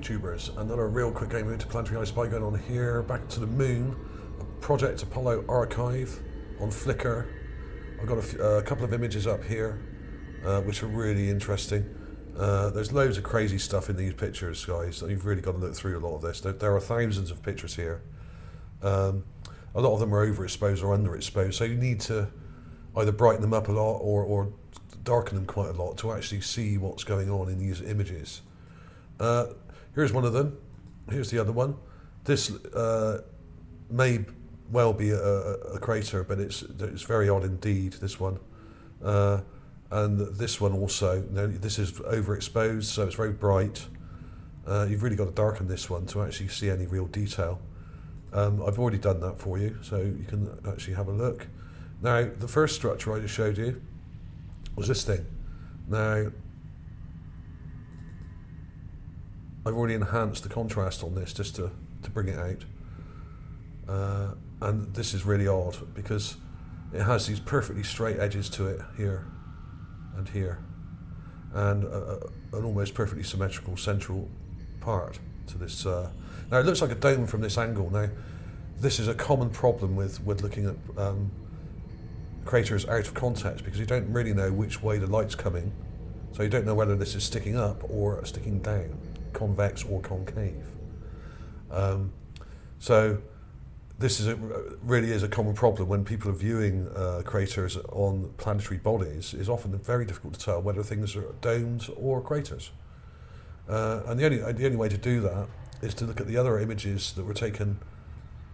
YouTubers. Another real quick game into Planetary I Spy going on here. Back to the moon. Project Apollo archive on Flickr. I've got a couple of images up here, which are really interesting. There's loads of crazy stuff in these pictures, guys. So you've really got to look through a lot of this. There are thousands of pictures here. A lot of them are overexposed or underexposed, so you need to either brighten them up a lot or darken them quite a lot to actually see what's going on in these images. Here's one of them. Here's the other one. This may well be a crater, but it's very odd indeed, this one. And this one also, this is overexposed, so it's very bright. You've really got to darken this one to actually see any real detail. I've already done that for you, so you can actually have a look. Now, the first structure I just showed you was this thing. Now, I've already enhanced the contrast on this just to bring it out. And this is really odd because it has these perfectly straight edges to it here and here, and an almost perfectly symmetrical central part to this. Now it looks like a dome from this angle. Now this is a common problem with looking at craters out of context, because you don't really know which way the light's coming, so you don't know whether this is sticking up or sticking down, convex or concave. So this really is a common problem when people are viewing craters on planetary bodies. It's often very difficult to tell whether things are domes or craters. And the only way to do that is to look at the other images that were taken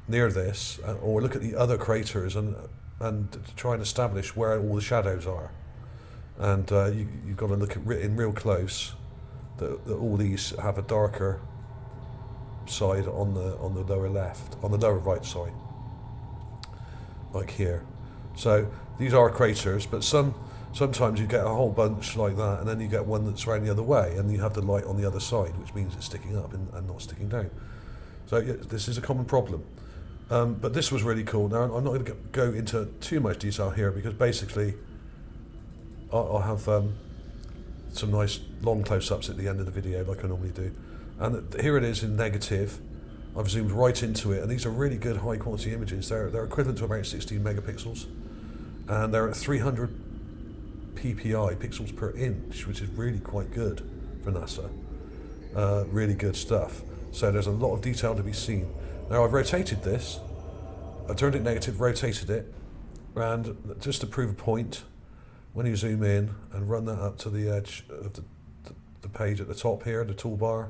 near this, or look at the other craters and to try and establish where all the shadows are. And you've got to look at in real close that all these have a darker side on the lower left, on the lower right, sorry, like here. So these are craters, but sometimes you get a whole bunch like that, and then you get one that's around the other way, and you have the light on the other side, which means it's sticking up and not sticking down. So yeah, this is a common problem. But this was really cool. Now I'm not going to go into too much detail here, because basically I'll have some nice long close-ups at the end of the video like I normally do. And here it is in negative. I've zoomed right into it, and these are really good high quality images. They're equivalent to about 16 megapixels, and they're at 300 ppi, pixels per inch, which is really quite good for NASA. Really good stuff. So there's a lot of detail to be seen. Now I've rotated this. I turned it negative, rotated it, and just to prove a point, when you zoom in and run that up to the edge of the page at the top here, the toolbar,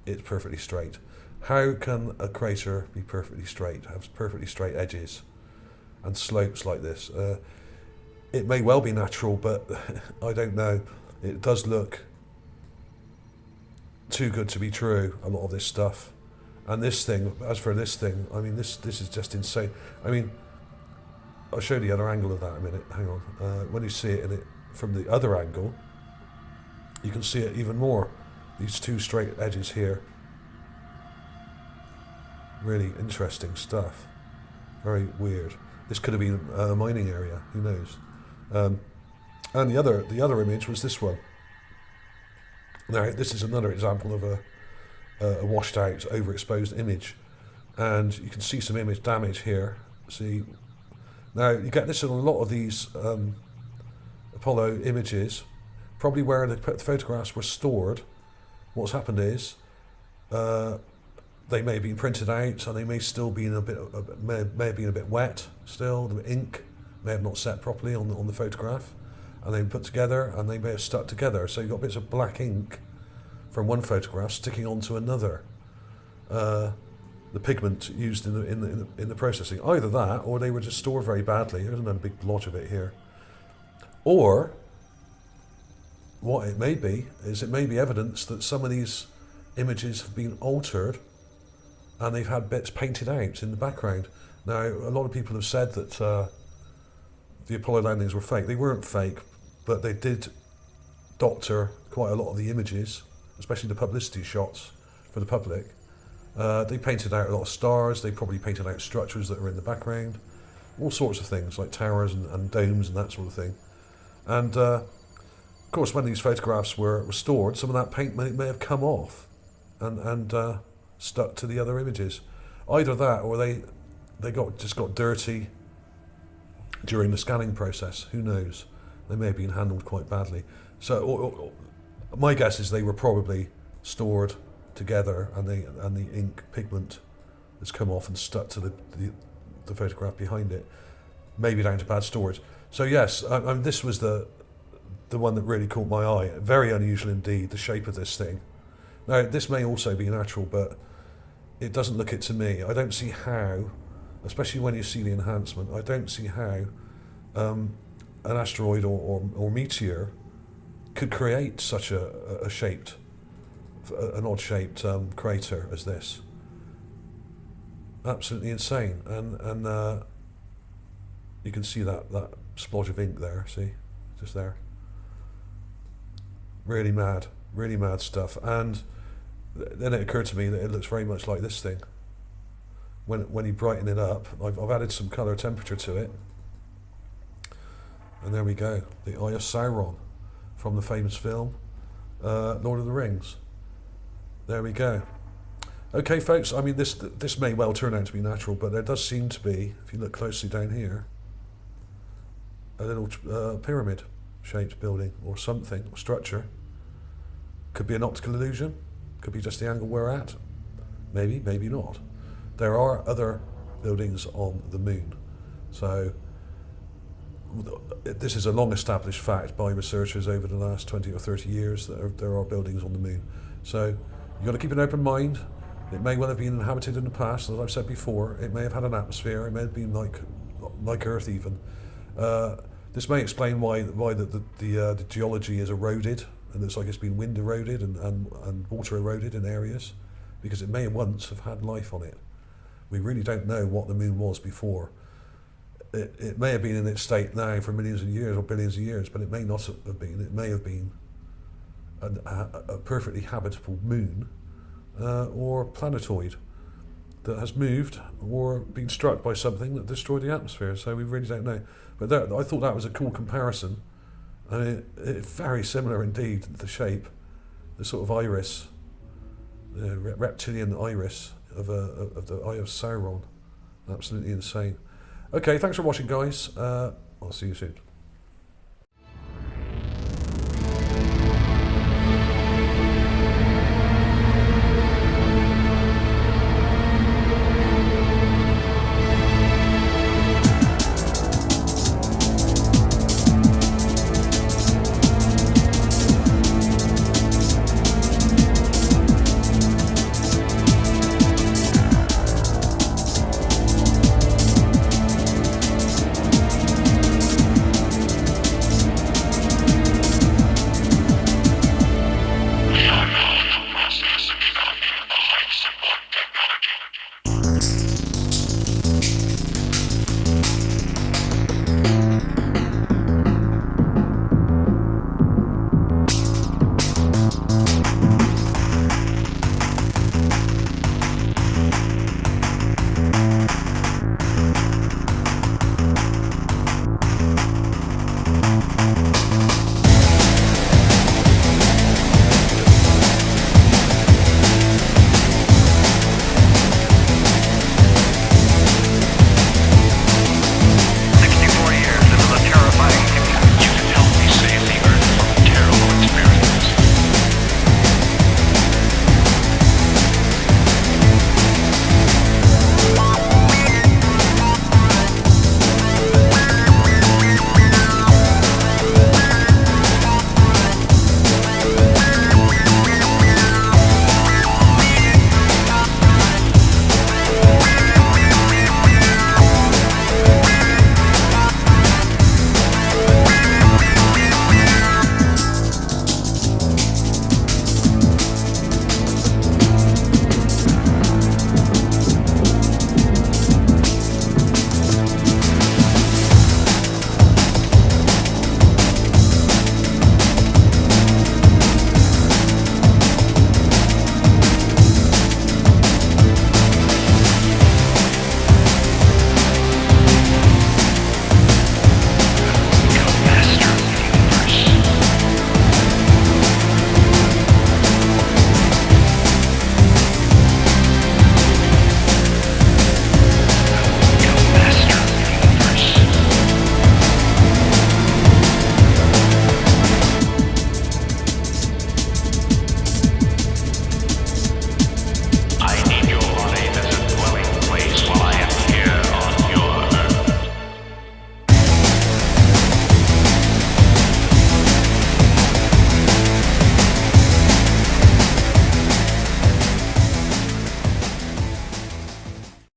it's perfectly straight. How can a crater be perfectly straight, have perfectly straight edges and slopes like this? It may well be natural, but I don't know. It does look too good to be true, a lot of this stuff. And this thing, as for this thing, I mean, this is just insane. I mean, I'll show you the other angle of that in a minute. Hang on. When you see it from the other angle, you can see it even more. These two straight edges here. Really interesting stuff. Very weird. This could have been a mining area. Who knows? And the other image was this one. Now this is another example of a washed out, overexposed image, and you can see some image damage here. See, now you get this in a lot of these Apollo images, probably where the photographs were stored. What's happened is they may have been printed out, and they may still be may have been a bit wet still. The ink may have not set properly on the photograph, and they put together, and they may have stuck together. So you've got bits of black ink from one photograph sticking onto another. The pigment used in the processing, either that, or they were just stored very badly. There's another big blotch of it here. Or what it may be is, it may be evidence that some of these images have been altered, and they've had bits painted out in the background. Now, a lot of people have said that the Apollo landings were fake. They weren't fake, but they did doctor quite a lot of the images, especially the publicity shots for the public. They painted out a lot of stars. They probably painted out structures that are in the background, all sorts of things like towers and domes and that sort of thing. And of course, when these photographs were stored, some of that paint may have come off, and stuck to the other images. Either that, or they just got dirty during the scanning process. Who knows? They may have been handled quite badly. So my guess is they were probably stored together, and the ink pigment has come off and stuck to the photograph behind it, maybe down to bad storage. So yes, this was the one that really caught my eye. Very unusual indeed, the shape of this thing. Now, this may also be natural, but it doesn't look it to me. I don't see how, especially when you see the enhancement, I don't see how an asteroid or meteor could create such an odd-shaped crater as this. Absolutely insane. And you can see that splodge of ink there, see? Just there. Really mad stuff. And then it occurred to me that it looks very much like this thing. When you brighten it up, I've added some colour temperature to it. And there we go, the Eye of Sauron from the famous film Lord of the Rings. There we go. Okay, folks, I mean, this may well turn out to be natural, but there does seem to be, if you look closely down here, a little pyramid-shaped building or something, or structure. Could be an optical illusion, could be just the angle we're at. Maybe, maybe not. There are other buildings on the moon. So this is a long-established fact by researchers over the last 20 or 30 years that there are buildings on the moon. So you've got to keep an open mind. It may well have been inhabited in the past, as I've said before. It may have had an atmosphere. It may have been like Earth even. This may explain why the geology is eroded, and it's like it's been wind eroded and water eroded in areas, because it may once have had life on it. We really don't know what the moon was before. It may have been in its state now for millions of years or billions of years, but it may not have been. It may have been a perfectly habitable moon or planetoid that has moved or been struck by something that destroyed the atmosphere. So we really don't know. But I thought that was a cool comparison. And it's very similar indeed, the shape, the sort of iris, the reptilian iris of the Eye of Sauron. Absolutely insane. Okay, thanks for watching, guys. I'll see you soon.